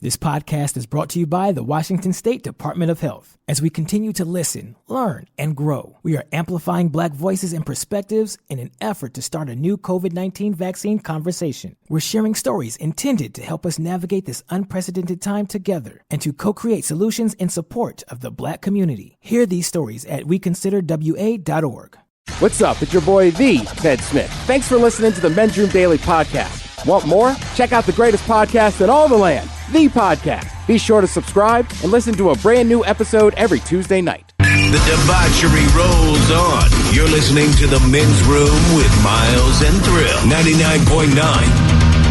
This podcast is brought to you by the Washington State Department of Health. As we continue to listen, learn, and grow, we are amplifying Black voices and perspectives in an effort to start a new COVID-19 vaccine conversation. We're sharing stories intended to help us navigate this unprecedented time together and to co-create solutions in support of the Black community. Hear these stories at weconsiderwa.org. What's up? It's your boy, the Ted Smith. Thanks for listening to the Men's Room Daily Podcast. Want more? Check out the greatest podcast in all the land, The Podcast. Be sure to subscribe and listen to a brand new episode every Tuesday night. The debauchery rolls on. You're listening to the Men's Room with Miles and Thrill. 99.9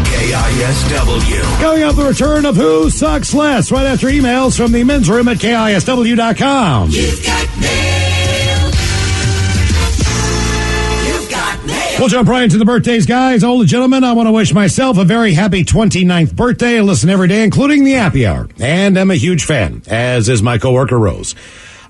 KISW. Coming up, the return of Who Sucks Less right after emails from the Men's Room at KISW.com. You've got mail. We'll jump right into the birthdays, guys. Older gentlemen, I want to wish myself a very happy 29th birthday. I listen every day, including the happy hour. And I'm a huge fan, as is my coworker, Rose.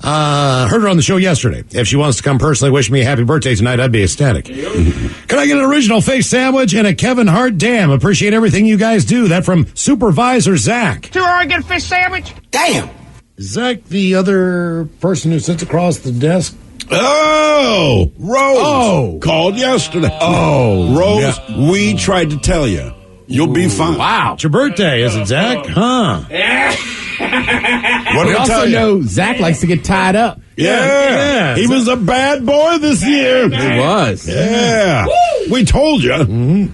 Heard her on the show yesterday. If she wants to come personally wish me a happy birthday tonight, I'd be ecstatic. Can I get an original face sandwich and a Kevin Hart damn? Appreciate everything you guys do. That from Supervisor Zach. Do I get a fish sandwich? Damn. Zach, the other person who sits across the desk? Oh, Rose. Oh. Called yesterday. Oh. Rose, we tried to tell you. You'll be fine. Wow. It's your birthday, is it, Zach? Huh. What did We I also tell you? know Zach likes to get tied up. Yeah. He was a bad boy this year. He was. Yeah. We told you.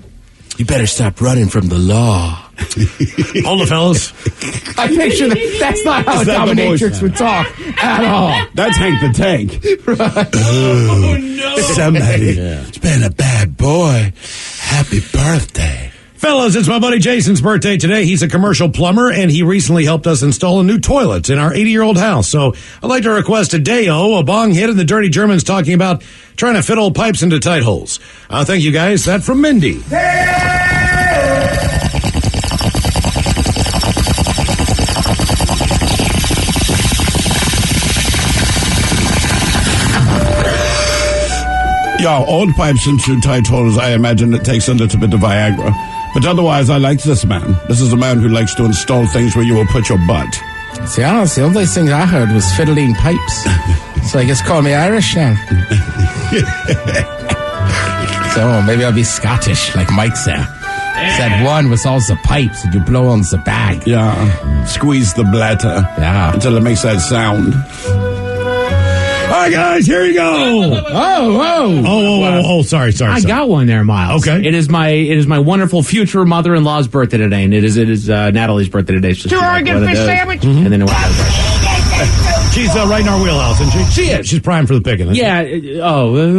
You better stop running from the law. Hold it, fellas. I picture that's not how a that the dominatrix would talk at all. That's Hank the Tank. Oh, no. Somebody's been a bad boy. Happy birthday. Fellas, it's my buddy Jason's birthday today. He's a commercial plumber, and he recently helped us install a new toilet in our 80-year-old house. So I'd like to request a day-o, a bong hit, and the Dirty Germans talking about trying to fit old pipes into tight holes. Thank you, guys. That from Mindy. Yeah, old pipes into tight holes, I imagine it takes a little bit of Viagra. But otherwise, I like this man. This is a man who likes to install things where you will put your butt. See, honestly, the only thing I heard was fiddling pipes. So I guess call me Irish now. So maybe I'll be Scottish, like Mike said. Said one was also pipes and you blow on the bag. Yeah, squeeze the bladder. Yeah. Until it makes that sound. All right, guys, here you go. Oh, sorry. I got one there, Miles. Okay. It is my wonderful future mother-in-law's birthday today, and it is Natalie's birthday today. So Do I get a fish sandwich? And then She's right in our wheelhouse, isn't she? She is. She's primed for the picking. Isn't yeah.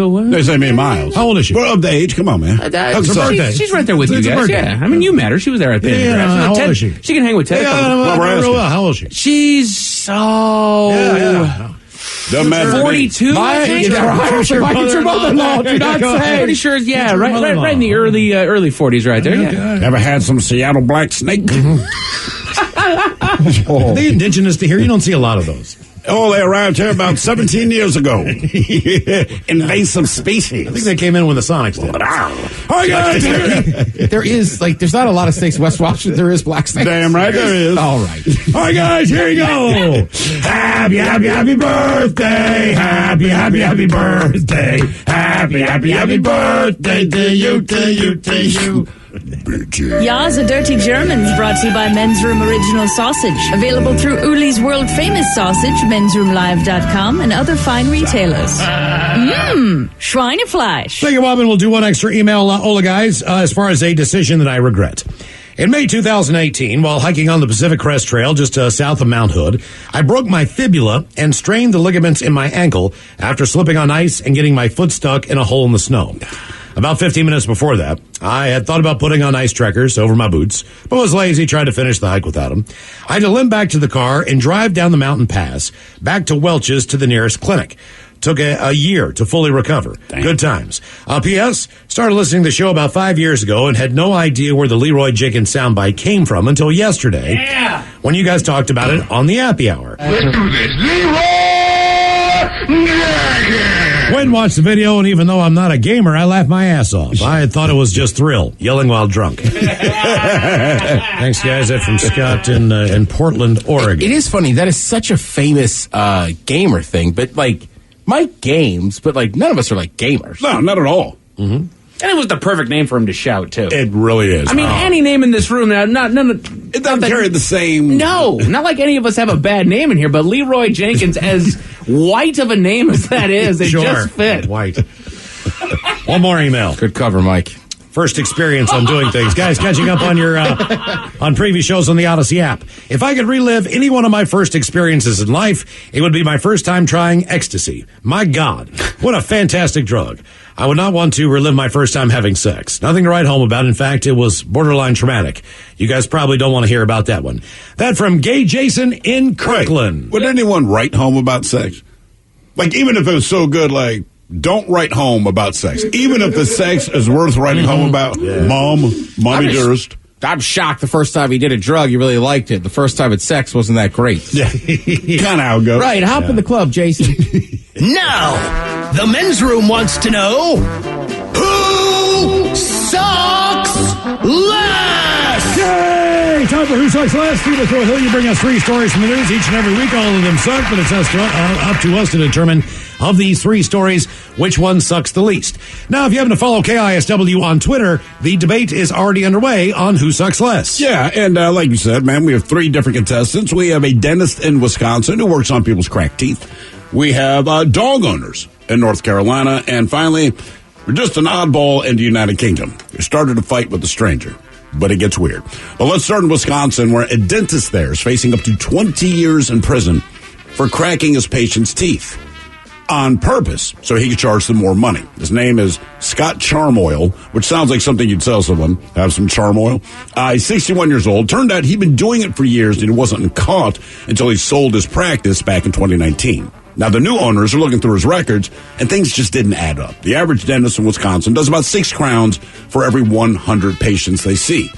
What? They say me and Miles. How old is she? We're of the age. Come on, man. That's her birthday. She's right there with It's you her guys. birthday. Yeah, I mean, you met her. She was there at the end. How old is she? She can hang with Ted. How old is she? She's so. Yeah. Doesn't matter. 42, I think. Your mother-in-law, do not say. Pretty sure, yeah, right in the early 40s right there. Yeah. Ever had some Seattle black snake? Are they indigenous to here? You don't see a lot of those. Oh, they arrived here about 17 years ago. Invasive species. I think they came in when the Sonics did. Hi, guys. There's not a lot of snakes in West Washington. There is black snakes. Damn right there is. All right. All right, guys, here you go. Happy birthday. Happy birthday. Happy birthday to you. Ya's a Dirty Germans brought to you by Men's Room Original Sausage. Available through Uli's World Famous Sausage, mensroomlive.com, and other fine retailers. Schweinefleisch. Thank you, Bob, and we'll do one extra email, Ola, guys, as far as a decision that I regret. In May 2018, while hiking on the Pacific Crest Trail just south of Mount Hood, I broke my fibula and strained the ligaments in my ankle after slipping on ice and getting my foot stuck in a hole in the snow. About 15 minutes before that, I had thought about putting on ice trekkers over my boots, but was lazy, tried to finish the hike without them. I had to limp back to the car and drive down the mountain pass, back to Welch's to the nearest clinic. Took a year to fully recover. Damn. Good times. P.S. Started listening to the show about 5 years ago and had no idea where the Leroy Jenkins soundbite came from until yesterday. Yeah. When you guys talked about it on the Happy Hour. Let's do this. Leroy Went and watched the video, and even though I'm not a gamer, I laughed my ass off. I had thought it was just thrill, yelling while drunk. Thanks, guys. That's from Scott in Portland, Oregon. It is funny. That is such a famous gamer thing. But, like, Mike games, but, like, none of us are, like, gamers. No, not at all. Mm-hmm. And it was the perfect name for him to shout, too. It really is. I mean, any name in this room, it doesn't carry the same... No, not like any of us have a bad name in here, but Leroy Jenkins, as white of a name as that is, it just fit. White. One more email. Good cover, Mike. First experience on doing things. Guys, catching up on your on previous shows on the Odyssey app. If I could relive any one of my first experiences in life, it would be my first time trying ecstasy. My God, what a fantastic drug. I would not want to relive my first time having sex. Nothing to write home about. In fact, it was borderline traumatic. You guys probably don't want to hear about that one. That from Gay Jason in Kirkland. Would anyone write home about sex? Like, even if it was so good, like, don't write home about sex. Even if the sex is worth writing home about. Yeah. Mommy dearest. I'm shocked the first time he did a drug, you really liked it. The first time at sex wasn't that great. Yeah. Kind of how it goes. Right, hop in the club, Jason. Now, the men's room wants to know, who sucks less? Yay! Time for Who Sucks Less. Steve Hill, you bring us 3 stories from the news each and every week. All of them suck, but it's up to us to determine of these 3 stories which one sucks the least. Now, if you happen to follow KISW on Twitter, the debate is already underway on Who Sucks Less. Yeah, and like you said, man, we have 3 different contestants. We have a dentist in Wisconsin who works on people's cracked teeth. We have dog owners in North Carolina. And finally, we're just an oddball in the United Kingdom. We started a fight with a stranger, but it gets weird. But let's start in Wisconsin, where a dentist there is facing up to 20 years in prison for cracking his patient's teeth on purpose so he could charge them more money. His name is Scott Charmoil, which sounds like something you'd sell someone. Have some charm oil. He's 61 years old. Turned out he'd been doing it for years and he wasn't caught until he sold his practice back in 2019. Now, the new owners are looking through his records, and things just didn't add up. The average dentist in Wisconsin does about 6 crowns for every 100 patients they see.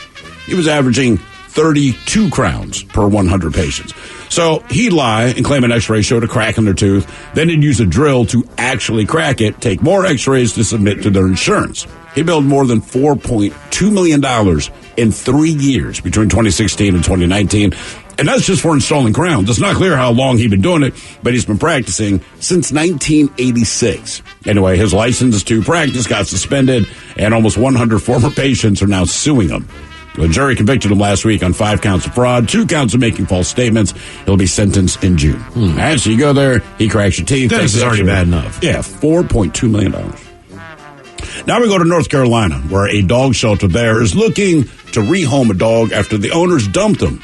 He was averaging 32 crowns per 100 patients. So he'd lie and claim an x-ray showed a crack in their tooth. Then he'd use a drill to actually crack it, take more x-rays to submit to their insurance. He billed more than $4.2 million in 3 years between 2016 and 2019. And that's just for installing crowns. It's not clear how long he's been doing it, but he's been practicing since 1986. Anyway, his license to practice got suspended, and almost 100 former patients are now suing him. The jury convicted him last week on 5 counts of fraud, 2 counts of making false statements. He'll be sentenced in June. And so you go there, he cracks your teeth. This is already bad enough. Yeah, $4.2 million. Now we go to North Carolina, where a dog shelter there is looking to rehome a dog after the owners dumped him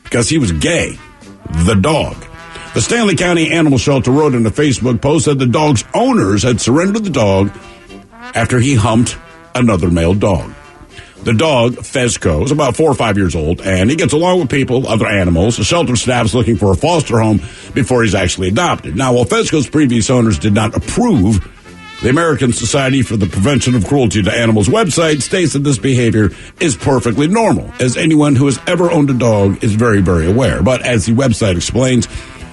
because he was gay. The dog. The Stanley County Animal Shelter wrote in a Facebook post that the dog's owners had surrendered the dog after he humped another male dog. The dog, Fezco, is about 4 or 5 years old, and he gets along with people, other animals. The shelter staff is looking for a foster home before he's actually adopted. Now, while Fezco's previous owners did not approve, the American Society for the Prevention of Cruelty to Animals website states that this behavior is perfectly normal, as anyone who has ever owned a dog is very, very aware. But as the website explains,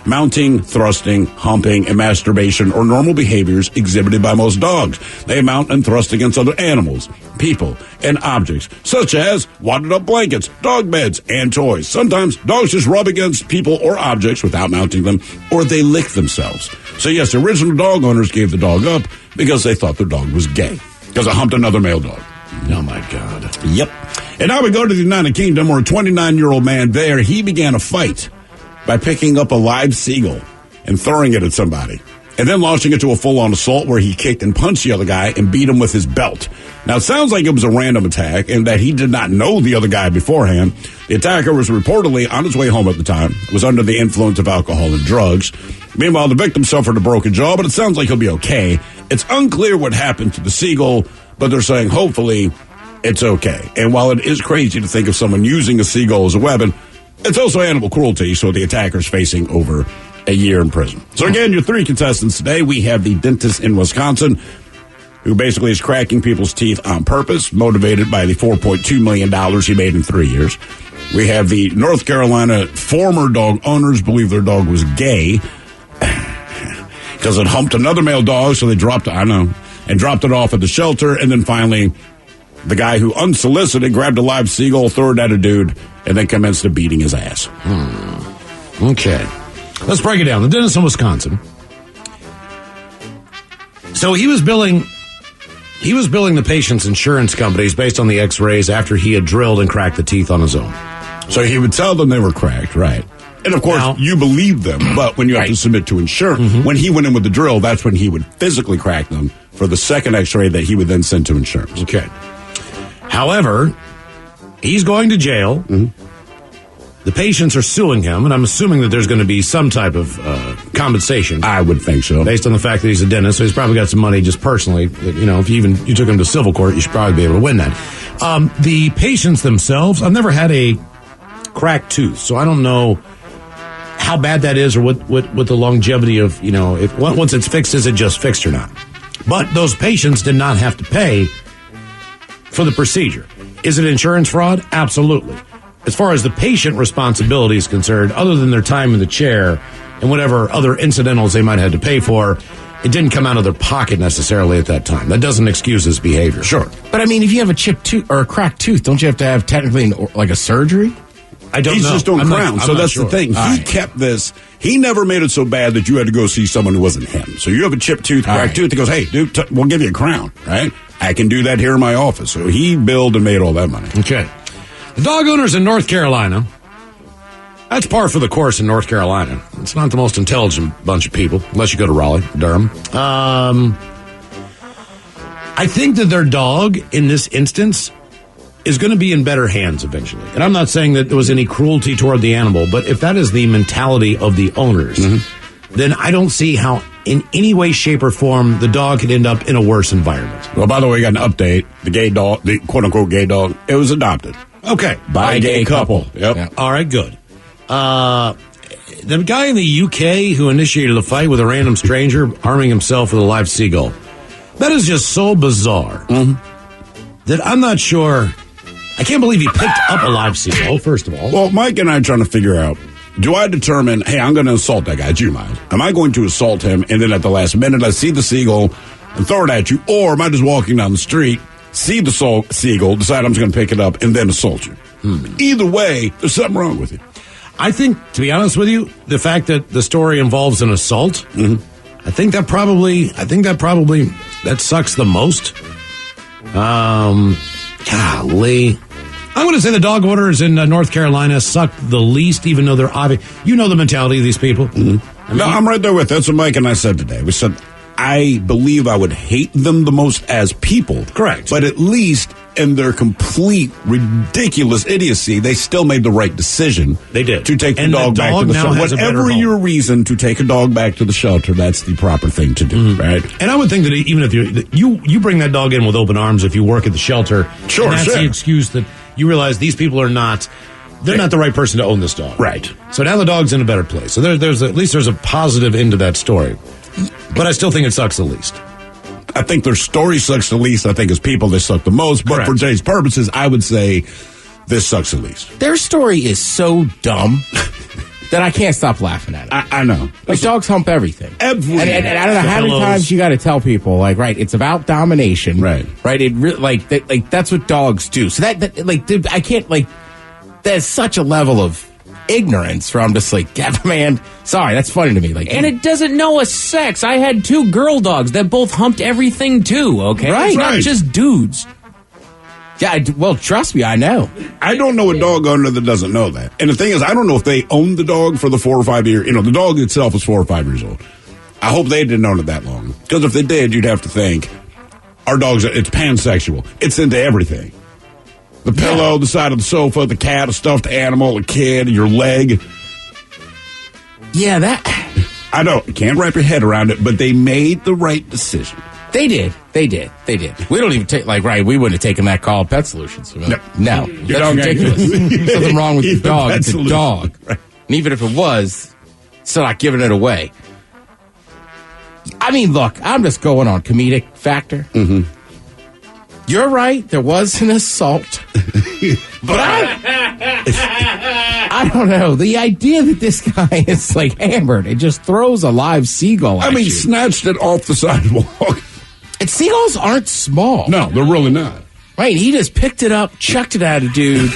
mounting, thrusting, humping, and masturbation are normal behaviors exhibited by most dogs. They mount and thrust against other animals, people, and objects, such as wadded up blankets, dog beds, and toys. Sometimes dogs just rub against people or objects without mounting them, or they lick themselves. So yes, the original dog owners gave the dog up because they thought their dog was gay, because it humped another male dog. Oh, my God. Yep. And now we go to the United Kingdom, where a 29-year-old man there, he began a fight by picking up a live seagull and throwing it at somebody, and then launching it to a full-on assault where he kicked and punched the other guy and beat him with his belt. Now, it sounds like it was a random attack and that he did not know the other guy beforehand. The attacker was reportedly on his way home at the time, was under the influence of alcohol and drugs. Meanwhile, the victim suffered a broken jaw, but it sounds like he'll be okay. It's unclear what happened to the seagull, but they're saying hopefully it's okay. And while it is crazy to think of someone using a seagull as a weapon, it's also animal cruelty, so the attacker's facing over a year in prison. So again, your 3 contestants today. We have the dentist in Wisconsin, who basically is cracking people's teeth on purpose, motivated by the $4.2 million he made in 3 years. We have the North Carolina former dog owners believe their dog was gay. because it humped another male dog, so they dropped it off at the shelter, and then finally the guy who unsolicited grabbed a live seagull, threw it at a dude, and then commenced to beating his ass. Okay. Let's break it down. The dentist in Wisconsin. So he was billing the patient's insurance companies based on the x-rays after he had drilled and cracked the teeth on his own. So he would tell them they were cracked, right? And of course, you believe them, but when you have to submit to insurance, when he went in with the drill, that's when he would physically crack them for the second x-ray that he would then send to insurance. Okay. However, he's going to jail. The patients are suing him, and I'm assuming that there's going to be some type of compensation. I would think so. Based on the fact that he's a dentist, so he's probably got some money just personally. You know, if you took him to civil court, you should probably be able to win that. The patients themselves, I've never had a cracked tooth, so I don't know how bad that is or what the longevity of, if once it's fixed, is it just fixed or not? But those patients did not have to pay for the procedure. Is it insurance fraud? Absolutely. As far as the patient responsibility is concerned, other than their time in the chair and whatever other incidentals they might have had to pay for, it didn't come out of their pocket necessarily at that time. That doesn't excuse his behavior. Sure. But I mean, if you have a chipped tooth or a cracked tooth, don't you have to have technically like a surgery? I don't know. He's just doing crown. So that's sure. the thing. He kept this. He never made it so bad that you had to go see someone who wasn't him. So you have a chipped tooth, cracked tooth. He goes, hey, dude, we'll give you a crown, right? I can do that here in my office. So he billed and made all that money. Okay. The dog owners in North Carolina, that's par for the course in North Carolina. It's not the most intelligent bunch of people, unless you go to Raleigh, Durham. I think that their dog, in this instance, is going to be in better hands eventually. And I'm not saying that there was any cruelty toward the animal, but if that is the mentality of the owners, then I don't see how, in any way, shape, or form, the dog could end up in a worse environment. Well, by the way, we got an update. The gay dog, the quote-unquote gay dog, it was adopted. Okay. By a gay couple. Yep. All right, good. The guy in the UK who initiated a fight with a random stranger, arming himself with a live seagull. That is just so bizarre that I'm not sure. I can't believe he picked up a live seagull, first of all. Well, Mike and I are trying to figure out, do I determine, hey, I'm going to assault that guy, you mind? Am I going to assault him, and then at the last minute I see the seagull and throw it at you, or am I just walking down the street, see the seagull, decide I'm just going to pick it up, and then assault you? Either way, there's something wrong with you. I think, to be honest with you, the fact that the story involves an assault, I think that probably sucks the most. Golly. I'm going to say the dog owners in North Carolina suck the least, even though they're obvious. You know the mentality of these people. I mean, no, I'm right there with. That's what Mike and I said today. We said, I believe I would hate them the most as people. Correct. But at least in their complete ridiculous idiocy, they still made the right decision. They did. To take the dog back to the shelter. Whatever your reason to take a dog back to the shelter, that's the proper thing to do, right? And I would think that even if you bring that dog in with open arms if you work at the shelter, sure, and that's the excuse that you realize these people are not. They're not the right person to own this dog. Right. So now the dog's in a better place. So there's at least there's a positive end to that story. But I still think it sucks the least. I think their story sucks the least. I think as people, they suck the most. But for today's purposes, I would say this sucks the least. Their story is so dumb that I can't stop laughing at it. I know. Like, dogs hump everything. Everything. And I don't know how many times you got to tell people, like, right, it's about domination. Right. Right? It that's what dogs do. So I can't, there's such a level of ignorance from just man, sorry, that's funny to me. And it doesn't know a sex. I had 2 girl dogs that both humped everything too, okay? Right. It's not just dudes. Yeah, well, trust me, I know. I don't know a dog owner that doesn't know that. And the thing is, I don't know if they owned the dog for the 4 or 5 years. The dog itself is 4 or 5 years old. I hope they didn't own it that long. Because if they did, you'd have to think, our dog's, it's pansexual. It's into everything. The pillow, the side of the sofa, the cat, a stuffed animal, a kid, your leg. Yeah, that... I know, you can't wrap your head around it, but they made the right decision. They did. We don't even take, we wouldn't have taken that call at Pet Solutions. No. That's ridiculous. There's nothing wrong with the dog. It's a dog. Right. And even if it was, still not giving it away. I mean, look, I'm just going on comedic factor. You're right. There was an assault. But I don't know. The idea that this guy is like hammered and just throws a live seagull at you. Snatched it off the sidewalk. And seagulls aren't small. No, they're really not. Right, he just picked it up, chucked it at a dude,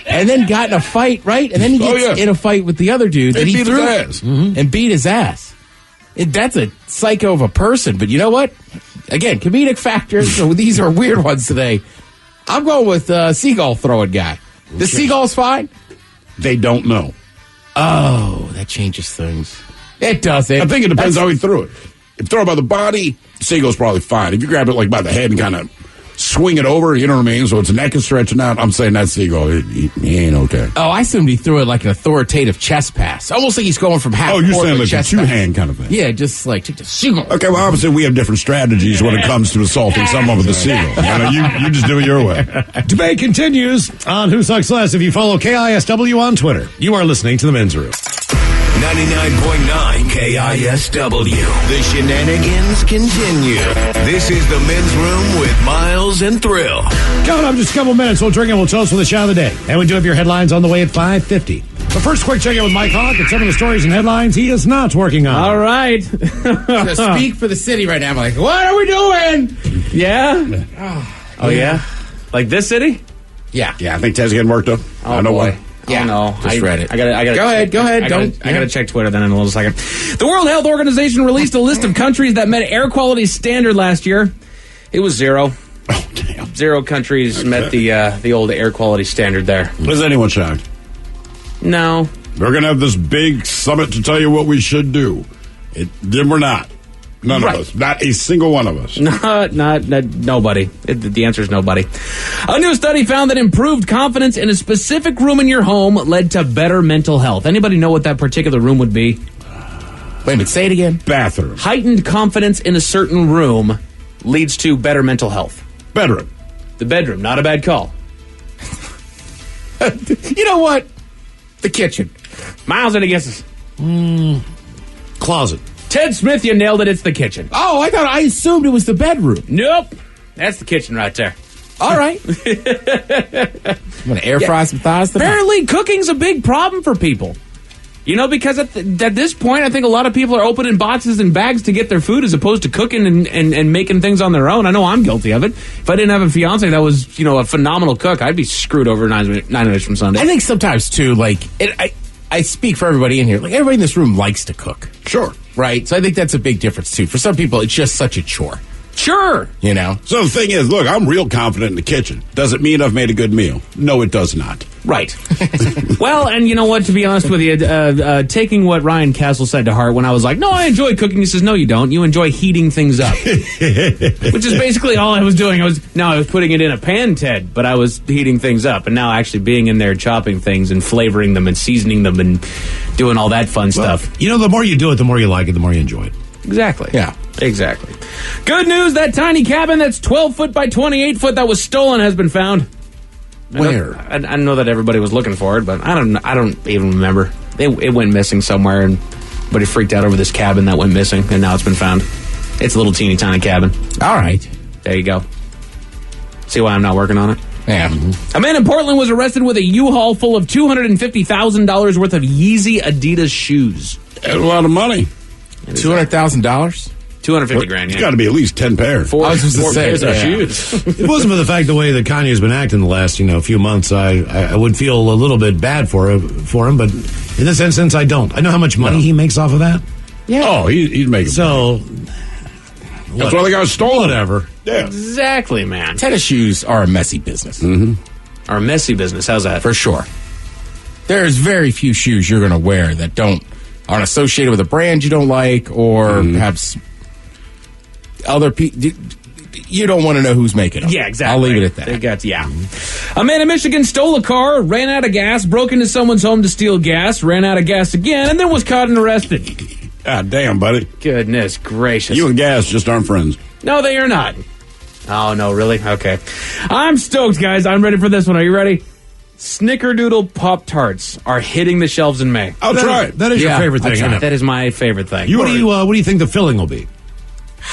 and then got in a fight, right? And then he gets in a fight with the other dude that he beat threw his ass. and beat his ass. That's a psycho of a person, but you know what? Again, comedic factors, so these are weird ones today. I'm going with seagull throwing guy. The seagull's fine? They don't know. Oh, that changes things. It doesn't. I think it depends how he threw it. If you throw it by the body, seagull's probably fine. If you grab it like by the head and kind of swing it over, you know what I mean? So its neck is stretching out. I'm saying that seagull, he ain't okay. Oh, I assumed he threw it like an authoritative chest pass. Almost like he's going from half court. Oh, you're saying like a chest two-hand kind of thing? Yeah, just like take the seagull. Okay, well, obviously we have different strategies when it comes to assaulting someone with a seagull. You just do it your way. Debate continues on Who Sucks Less. If you follow KISW on Twitter, you are listening to The Men's Room. 99.9 KISW. The shenanigans continue. This is the Men's Room with Miles and Thrill. Coming up in just a couple minutes, we'll drink and we'll toast with the shot of the day. And we do have your headlines on the way at 5:50. But first, quick check-in with Mike Hawk and some of the stories and headlines he is not working on. All right. To speak for the city right now, I'm like, what are we doing? Yeah? Oh, yeah? Like this city? Yeah. Yeah, I think Ted's getting worked up. I know why. Yeah, oh, no. Just read it. I gotta Go ahead. I gotta check Twitter then in a little second. The World Health Organization released a list of countries that met air quality standard last year. It was 0. Oh, damn. 0 countries met the old air quality standard there. Is anyone shocked? No. We're going to have this big summit to tell you what we should do. Then we're not. None of us. Not a single one of us. Not nobody. The answer is nobody. A new study found that improved confidence in a specific room in your home led to better mental health. Anybody know what that particular room would be? Wait a minute, say it again. Bathroom. Heightened confidence in a certain room leads to better mental health. Bedroom. The bedroom, not a bad call. You know what? The kitchen. Miles, any guesses? Closet. Ted Smith, you nailed it. It's the kitchen. Oh, I assumed it was the bedroom. Nope. That's the kitchen right there. All right. I'm going to air fry some thighs tonight. Apparently, cooking's a big problem for people. You know, because at this point, I think a lot of people are opening boxes and bags to get their food as opposed to cooking and making things on their own. I know I'm guilty of it. If I didn't have a fiance that was, a phenomenal cook, I'd be screwed over 9 minutes from Sunday. I think sometimes, too, I speak for everybody in here. Like, everybody in this room likes to cook. Sure. Right? So I think that's a big difference, too. For some people, it's just such a chore. Sure. So the thing is, look, I'm real confident in the kitchen. Does it mean I've made a good meal? No, it does not. Right. Well, and you know what? To be honest with you, taking what Ryan Castle said to heart when I was like, no, I enjoy cooking. He says, no, you don't. You enjoy heating things up. Which is basically all I was doing. I was putting it in a pan, Ted, but I was heating things up. And now actually being in there, chopping things and flavoring them and seasoning them and doing all that fun stuff. The more you do it, the more you like it, the more you enjoy it. Exactly. Yeah. Exactly. Good news, that tiny cabin that's 12 foot by 28 foot that was stolen has been found. Where? I know that everybody was looking for it, but I don't even remember. It went missing somewhere, and everybody freaked out over this cabin that went missing, and now it's been found. It's a little teeny tiny cabin. All right. There you go. See why I'm not working on it? Yeah. A man in Portland was arrested with a U-Haul full of $250,000 worth of Yeezy Adidas shoes. That's a lot of money. $200,000? 250 grand, yeah. It's got to be at least 10 pairs. Four pairs of shoes. It wasn't for the fact the way that Kanye's been acting the last, few months. I would feel a little bit bad for him, but in this instance, I don't. I know how much money he makes off of that. Yeah. Oh, he's making so. That's why they got stolen. Whatever. Yeah. Exactly, man. Tennis shoes are a messy business. Mm-hmm. Are a messy business. How's that? For sure. There's very few shoes you're going to wear that aren't associated with a brand you don't like or perhaps other people. You don't want to know who's making them. Yeah, exactly. I'll leave it at that. A man in Michigan stole a car, ran out of gas, broke into someone's home to steal gas, ran out of gas again, and then was caught and arrested. God damn, buddy. Goodness gracious. You and gas just aren't friends. No, they are not. Oh, no, really? Okay. I'm stoked, guys. I'm ready for this one. Are you ready? Snickerdoodle Pop-Tarts are hitting the shelves in May. I'll try it. That is your favorite thing, isn't it? That is my favorite thing. What do you think the filling will be?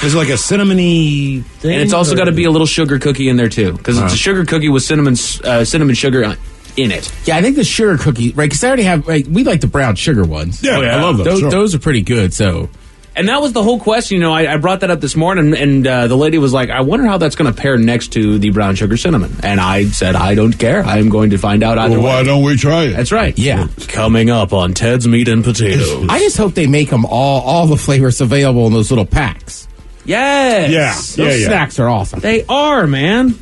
Is it like a cinnamony thing? And it's also got to be a little sugar cookie in there, too. Because it's a sugar cookie with cinnamon sugar in it. Yeah, I think the sugar cookie, right? Because I already have, right, we like the brown sugar ones. Yeah, I love those. Those are pretty good, so. And that was the whole question. I brought that up this morning, and the lady was like, I wonder how that's going to pair next to the brown sugar cinnamon. And I said, I don't care. I'm going to find out either way. Why don't we try it? That's right. Yeah. Coming up on Ted's Meat and Potatoes. I just hope they make them all the flavors available in those little packs. Yes. Yeah. Those snacks are awesome. They are, man.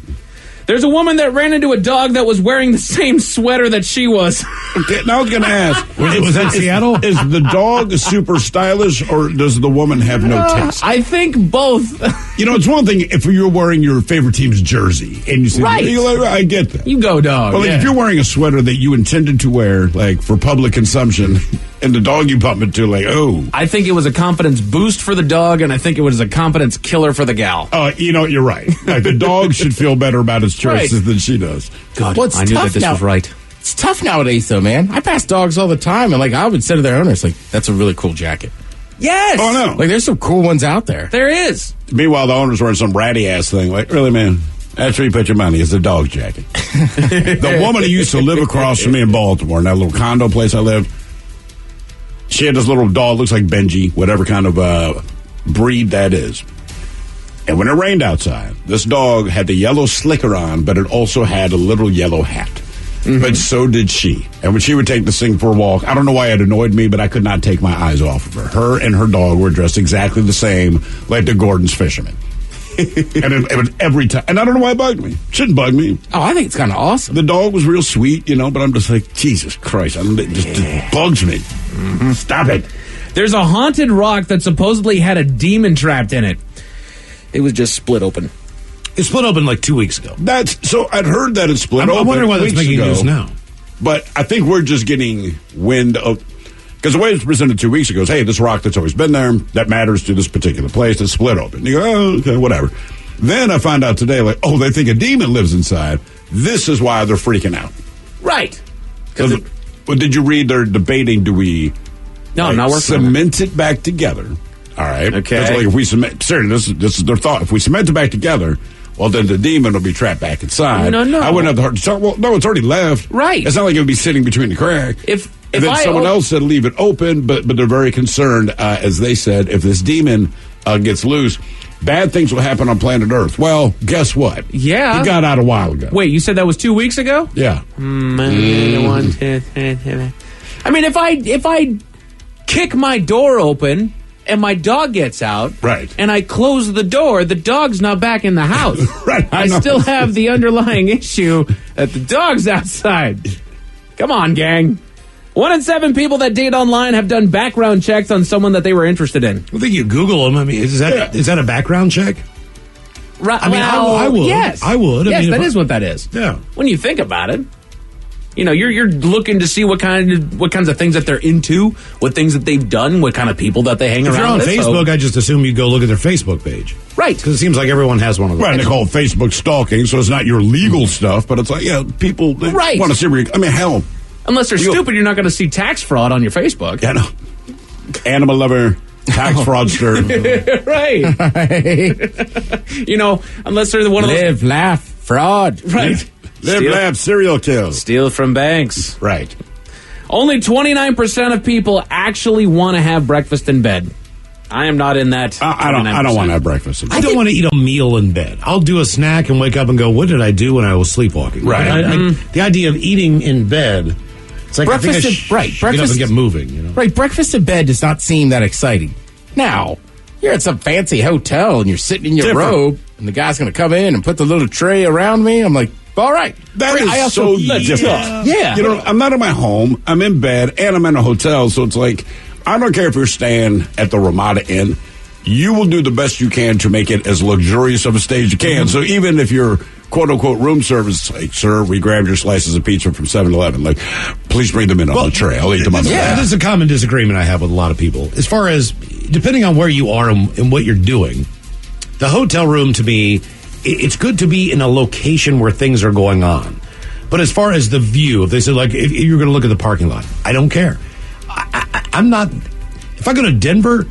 There's a woman that ran into a dog that was wearing the same sweater that she was. Okay, now I was going to ask. Was that Seattle? Is the dog super stylish, or does the woman have no taste? I think both. It's one thing if you're wearing your favorite team's jersey and you say, Right. I get that. You go, dog. But if you're wearing a sweater that you intended to wear, like for public consumption, and the dog you bump into, like, oh. I think it was a confidence boost for the dog, and I think it was a confidence killer for the gal. You're right. Like, the dog should feel better about its choices than she does. God, What's I knew tough that this now- was right. It's tough nowadays, though, man. I pass dogs all the time, and I would say to their owners, that's a really cool jacket. Yes. Oh, no. There's some cool ones out there. There is. Meanwhile, the owner's wearing some ratty ass thing. Like, really, man? That's where you put your money, is the dog jacket. The woman who used to live across from me in Baltimore, in that little condo place I lived, she had this little dog, looks like Benji, whatever kind of breed that is. And when it rained outside, this dog had the yellow slicker on, but it also had a little yellow hat. Mm-hmm. But so did she. And when she would take this thing for a walk, I don't know why it annoyed me, but I could not take my eyes off of her. Her and her dog were dressed exactly the same, like the Gordon's fishermen. And it was every time. And I don't know why it bugged me. Shouldn't bug me. Oh, I think it's kind of awesome. The dog was real sweet, but I'm just like, Jesus Christ. It just bugs me. Mm-hmm. Stop it. There's a haunted rock that supposedly had a demon trapped in it. It was just split open. It split open like 2 weeks ago. So I'd heard that it split open. I'm wondering why that's making news now. But I think we're just getting wind of, because the way it's presented 2 weeks ago is, hey, this rock that's always been there, that matters to this particular place, it's split open. You go, oh, okay, whatever. Then I find out today, they think a demon lives inside. This is why they're freaking out. Right. Well, did you read they're debating, do we I'm not working cement it back together? All right. Okay. That's if we cement, seriously, this is their thought. If we cement it back together, well, then the demon will be trapped back inside. No. I wouldn't have the heart to talk. Well, no, it's already left. Right. It's not like it would be sitting between the crack. And then someone else said leave it open, but they're very concerned, as they said, if this demon gets loose, bad things will happen on planet Earth. Well, guess what? Yeah. He got out a while ago. Wait, you said that was 2 weeks ago? Yeah. I mean, if I kick my door open and my dog gets out, right, and I close the door, the dog's not back in the house. Right. I still have the underlying issue that the dog's outside. Come on, gang. 1 in 7 people that date online have done background checks on someone that they were interested in. I think you Google them. I mean, is that a background check? Right. I mean, I would. Yes. I would. Yes, that is what that is. Yeah. When you think about it. You're looking to see what kinds of things that they're into, what things that they've done, what kind of people that they hang around with. If you're on Facebook, I just assume you go look at their Facebook page. Right. Because it seems like everyone has one of those. Right, they call it Facebook stalking, so it's not your legal stuff, but it's like, people want to see hell. Unless they're stupid, you're not going to see tax fraud on your Facebook. Yeah, no. Animal lover, tax fraudster. Right. Unless they're one of those... Live, laugh, fraud. Right. Live, laugh, serial kill. Steal from banks. Right. Only 29% of people actually want to have breakfast in bed. I am not in that. I don't want to have breakfast in bed. I don't want to eat a meal in bed. I'll do a snack and wake up and go, what did I do when I was sleepwalking? Right. The idea of eating in bed, it's like breakfast get up and get moving. Right. Breakfast in bed does not seem that exciting. Now, you're at some fancy hotel and you're sitting in your robe and the guy's going to come in and put the little tray around me. I'm like, all right. That is so different. Yeah. I'm not in my home. I'm in bed, and I'm in a hotel, so it's like, I don't care if you're staying at the Ramada Inn. You will do the best you can to make it as luxurious of a stay as you can. So even if you're quote-unquote room service, like, sir, we grabbed your slices of pizza from 7-Eleven. Like, please bring them in on the tray. I'll eat them on the Yeah, this is a common disagreement I have with a lot of people. As far as, depending on where you are and what you're doing, the hotel room, to me, it's good to be in a location where things are going on. But as far as the view, if they said, like, if you're going to look at the parking lot, I don't care. I'm not... If we go to Denver,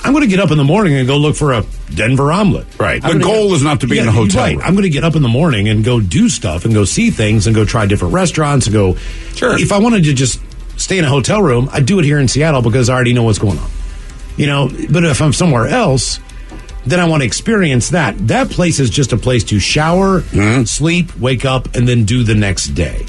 I'm going to get up in the morning and go look for a Denver omelet. Right. The goal is not to be in a hotel room. I'm going to get up in the morning and go do stuff and go see things and go try different restaurants and go. Sure. If I wanted to just stay in a hotel room, I'd do it here in Seattle because I already know what's going on. But if I'm somewhere else, then I want to experience that. That place is just a place to shower, sleep, wake up, and then do the next day.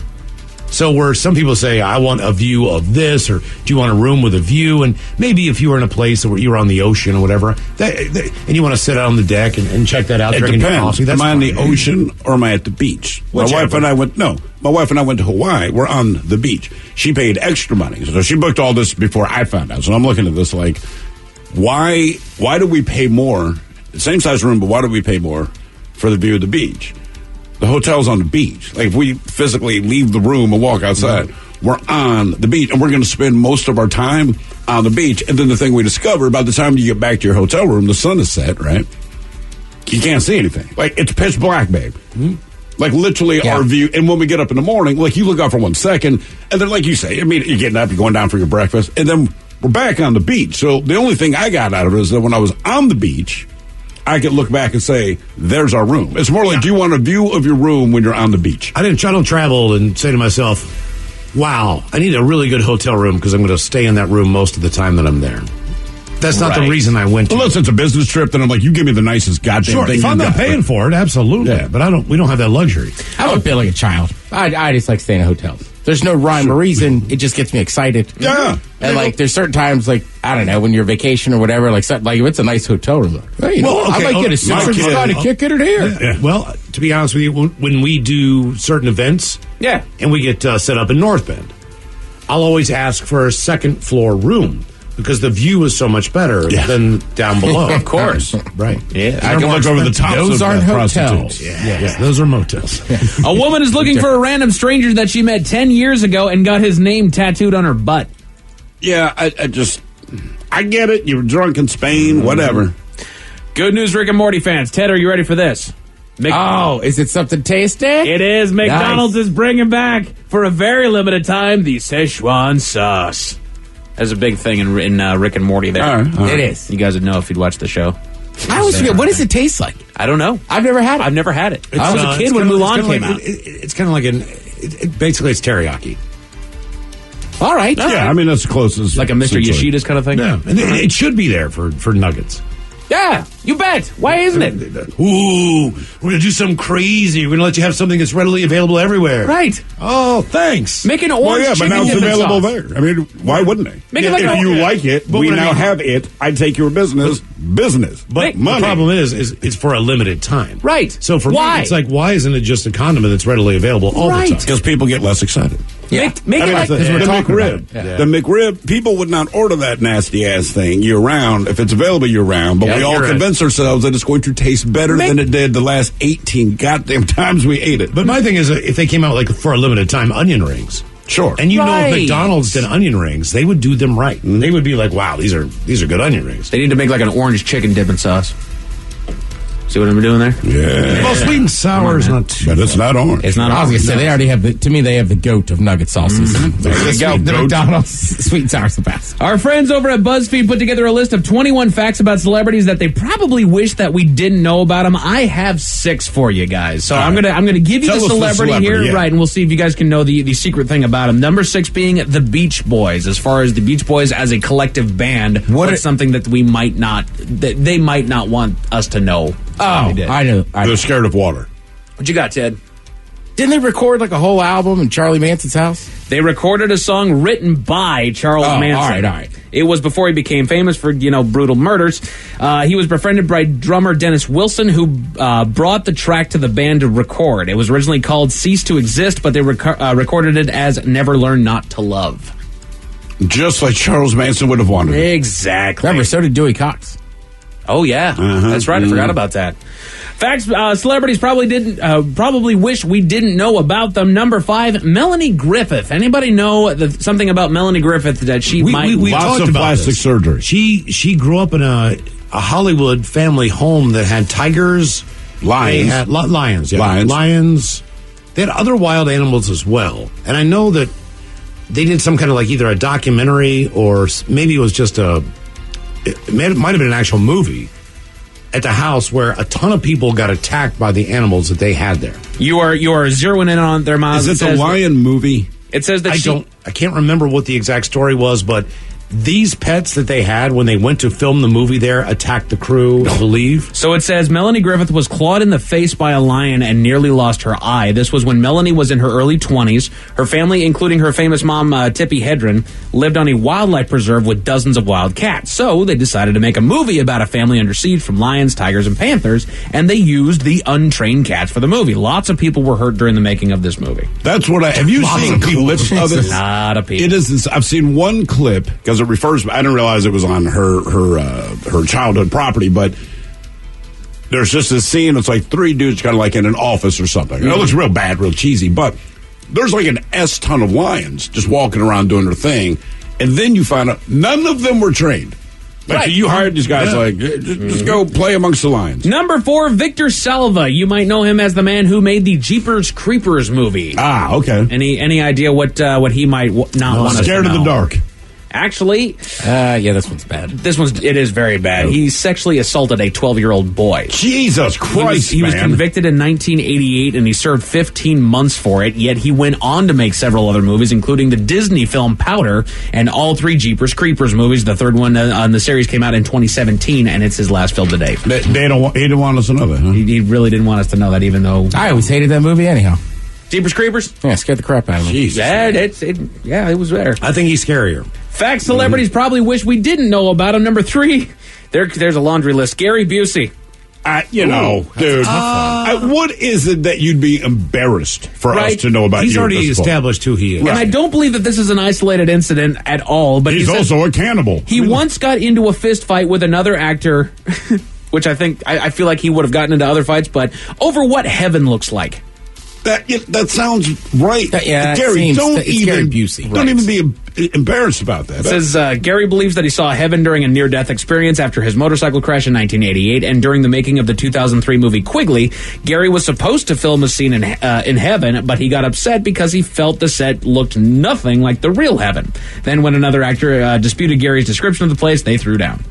So where some people say, I want a view of this, or do you want a room with a view? And maybe if you were in a place where you were on the ocean or whatever, and you want to sit out on the deck and check that out, it drinking depends. coffee, that's am I on fine. the ocean or am I at the beach? Whichever. My wife and I went to Hawaii. We're on the beach. She paid extra money. So she booked all this before I found out. So I'm looking at this like, why do we pay more? Same size room, but why do we pay more for the view of the beach? The hotel's on the beach. Like, if we physically leave the room and walk outside, we're on the beach, and we're going to spend most of our time on the beach. And then the thing we discover, by the time you get back to your hotel room, the sun is set, right? You can't see anything. Like, it's pitch black, babe. Like, literally our view. And when we get up in the morning, like, you look out for 1 second, and then, like you say, you're getting up, you're going down for your breakfast, and then we're back on the beach. So the only thing I got out of it is that when I was on the beach, I could look back and say, there's our room. It's more like, do you want a view of your room when you're on the beach? I don't travel and say to myself, wow, I need a really good hotel room because I'm going to stay in that room most of the time that I'm there. That's not the reason I went to. Unless it's a business trip, then I'm like, you give me the nicest goddamn thing. If I'm not paying for it, absolutely. Yeah. But we don't have that luxury. I'm a bit like a child. I just like staying in hotels. There's no rhyme or reason. It just gets me excited. Yeah. And like, there's certain times, like, I don't know, when you're vacation or whatever, like if it's a nice hotel room, like, I might get a $600 to kick it in here. Yeah. Well, to be honest with you, when we do certain events, and we get set up in North Bend, I'll always ask for a second floor room because the view is so much better than down below. Of course. Right. Yeah. I can look over the tops Those of aren't prostitutes. hotels. Yeah, those are motels. A woman is looking for a random stranger that she met 10 years ago and got his name tattooed on her butt. Yeah, I get it. You were drunk in Spain, whatever. Good news, Rick and Morty fans. Ted, are you ready for this? Is it something tasty? It is. McDonald's is bringing back, for a very limited time, the Szechuan sauce. That's a big thing in Rick and Morty there. All right. It is. You guys would know if you'd watch the show. I always forget, what does it taste like? I don't know. I've never had it. I've never had it. I was a kid when Mulan came out. It's kind of like basically it's teriyaki. All right. Yeah, I mean, that's the closest. Like a Mr. Yoshida's kind of thing? Yeah, and it should be there for nuggets. Yeah, you bet. Why isn't it? Ooh, we're going to do something crazy. We're going to let you have something that's readily available everywhere. Right. Oh, thanks. Make an orange but chicken now it's dip available sauce. there. I mean, why wouldn't they? Make it like if you like it, we now have it. I'd take your business. But money. the problem is it's for a limited time. Right. So for me, it's like, why isn't it just a condiment that's readily available all the time? Because people get less excited. Yeah. Make it like the McRib. The McRib, people would not order that nasty ass thing year round if it's available year round, but we all convince ourselves that it's going to taste better than it did the last 18 goddamn times we ate it. But my thing is, if they came out like for a limited time, onion rings. Sure. And know if McDonald's did onion rings, they would do them right. They would be like, wow, these are good onion rings. They need to make like an orange chicken dipping sauce. See what I'm doing there? Yeah. Well, sweet and sour is not too. But it's not orange. It's not. I was going to say, they already have they have the goat of nugget sauces. There you go. The McDonald's sweet and sour's the best. Our friends over at BuzzFeed put together a list of 21 facts about celebrities that they probably wish that we didn't know about them. I have 6 for you guys. So I'm gonna give you the celebrity here, right? And we'll see if you guys can know the secret thing about them. Number 6 being the Beach Boys. As far as the Beach Boys as a collective band, what's something that they might not want us to know? Oh, I know. They're scared of water. What you got, Ted? Didn't they record like a whole album in Charlie Manson's house? They recorded a song written by Charles Manson. All right. It was before he became famous for, brutal murders. He was befriended by drummer Dennis Wilson, who brought the track to the band to record. It was originally called Cease to Exist, but they recorded it as Never Learn Not to Love. Just like Charles Manson would have wanted it. Exactly. Remember, so did Dewey Cox. Oh, yeah. That's right. I forgot about that. Facts celebrities probably wish we didn't know about them. Number 5, Melanie Griffith. Anybody know something about Melanie Griffith that she might... We lots talked of about plastic this. surgery. She grew up in a Hollywood family home that had tigers. Lions. They had lions. Yeah. Lions. Lions. They had other wild animals as well. And I know that they did some kind of like either a documentary or maybe it was just it might have been an actual movie at the house where a ton of people got attacked by the animals that they had there. You are zeroing in on their Miles. Is it the lion movie? It says that I can't remember what the exact story was, but these pets that they had when they went to film the movie there attacked the crew, I believe. So it says Melanie Griffith was clawed in the face by a lion and nearly lost her eye. This was when Melanie was in her early 20s. Her family, including her famous mom, Tippi Hedren, lived on a wildlife preserve with dozens of wild cats. So they decided to make a movie about a family under siege from lions, tigers, and panthers, and they used the untrained cats for the movie. Lots of people were hurt during the making of this movie. That's what have you seen clips of it? A lot of people. It is. I've seen one clip because it refers. I didn't realize it was on her childhood property, but there's just this scene. It's like three dudes kind of like in an office or something. Mm-hmm. It looks real bad, real cheesy, but there's like an ton of lions just walking around doing their thing, and then you find out none of them were trained. Like right. You hired these guys, like just go play amongst the lions. Number 4, Victor Salva. You might know him as the man who made the Jeepers Creepers movie. Ah, okay. Any idea what he might not want us to know? Scared of the dark. Actually, yeah, this one's bad. It is very bad. He sexually assaulted a 12-year-old boy. Jesus Christ, he was convicted in 1988, and he served 15 months for it, yet he went on to make several other movies, including the Disney film Powder and all 3 Jeepers Creepers movies. The third one on the series came out in 2017, and it's his last film to date. He didn't want us to know that, huh? He really didn't want us to know that, even though... I always hated that movie anyhow. Jeepers Creepers? Yeah, scared the crap out of me. Jesus. Yeah, it was there. I think he's scarier. Facts celebrities probably wish we didn't know about him. Number 3, there's a laundry list. Gary Busey. Dude, what is it that you'd be embarrassed for us to know about? He's already established who he is. And I don't believe that this is an isolated incident at all. But he's also a cannibal. He once got into a fist fight with another actor, which I feel like he would have gotten into other fights, but over what heaven looks like. That sounds right. Gary, don't even be embarrassed about that. It says Gary believes that he saw heaven during a near-death experience after his motorcycle crash in 1988, and during the making of the 2003 movie Quigley, Gary was supposed to film a scene in heaven, but he got upset because he felt the set looked nothing like the real heaven. Then when another actor disputed Gary's description of the place, they threw down.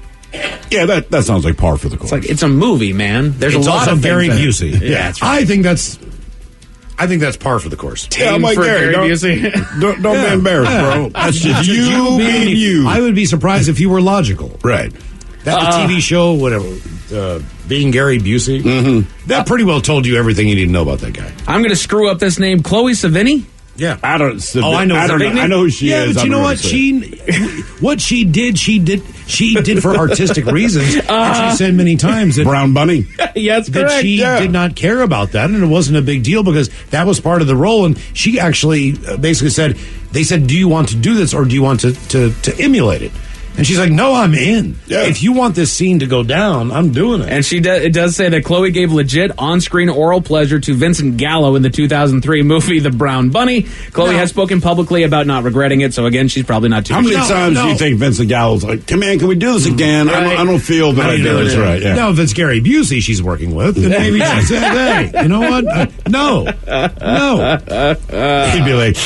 Yeah, that sounds like par for the course. It's a movie, man. There's a lot of Gary Busey. Yeah, that's right. I think that's par for the course. I'm like Gary Busey. Don't be embarrassed, bro. That's just you being you. I would be surprised if you were logical. Right. That TV show, whatever, being Gary Busey, that pretty well told you everything you need to know about that guy. I'm going to screw up this name. Chloe Sevigny? Yeah. I know. I know who she is. But you know what? She did for artistic reasons. And she said many times that Brown Bunny. Yes, that she did not care about that, and it wasn't a big deal because that was part of the role. And she actually basically said, "They said, do you want to do this or do you want to emulate it?" And she's like, "No, I'm in. Yeah. If you want this scene to go down, I'm doing it." And it does say that Chloe gave legit on-screen oral pleasure to Vincent Gallo in the 2003 movie The Brown Bunny. Chloe has spoken publicly about not regretting it, so again, she's probably not too. How many times do you think Vincent Gallo's like, "Come on, can we do this again?" Right. I don't feel that I did this right. Yeah. No, if it's Gary Busey she's working with, then maybe she said, "Hey, you know what? No." He'd be like,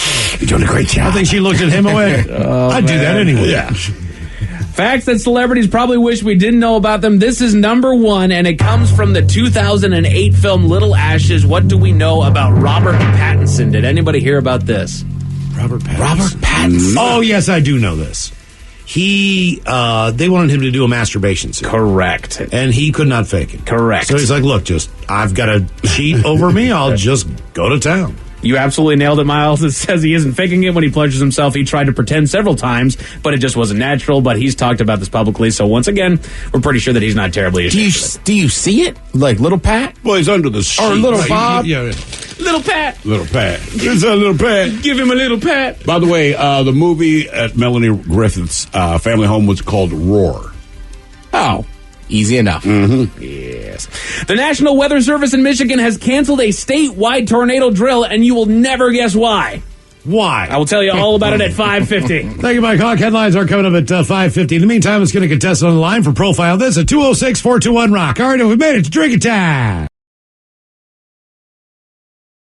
"You're doing a great job." I think she looked at him away. I'd do that anyway. Yeah. Facts that celebrities probably wish we didn't know about them. This is number 1, and it comes from the 2008 film Little Ashes. What do we know about Robert Pattinson? Did anybody hear about this? Robert Pattinson. Oh, yes, I do know this. They wanted him to do a masturbation scene. Correct. And he could not fake it. Correct. So he's like, look, I've got a sheet over me. I'll just go to town. You absolutely nailed it, Miles. It says he isn't faking it when he pleasures himself. He tried to pretend several times, but it just wasn't natural. But he's talked about this publicly, so once again, we're pretty sure that he's not terribly ashamed. Do you see it? Like Little Pat? Well, he's under the sheet. Or Little Bob? Little Pat. Little Pat. It's a Little Pat. Give him a little pat. By the way, the movie at Melanie Griffith's family home was called Roar. Oh. Easy enough. Mm-hmm. Yes. The National Weather Service in Michigan has canceled a statewide tornado drill, and you will never guess why. Why? I will tell you all about it at 5:50. Thank you, Mike Hawk. Headlines are coming up at 5:50. In the meantime, let's get a contestant on the line for Profile This at 206-421-ROCK. All right, we've made it to drinking time.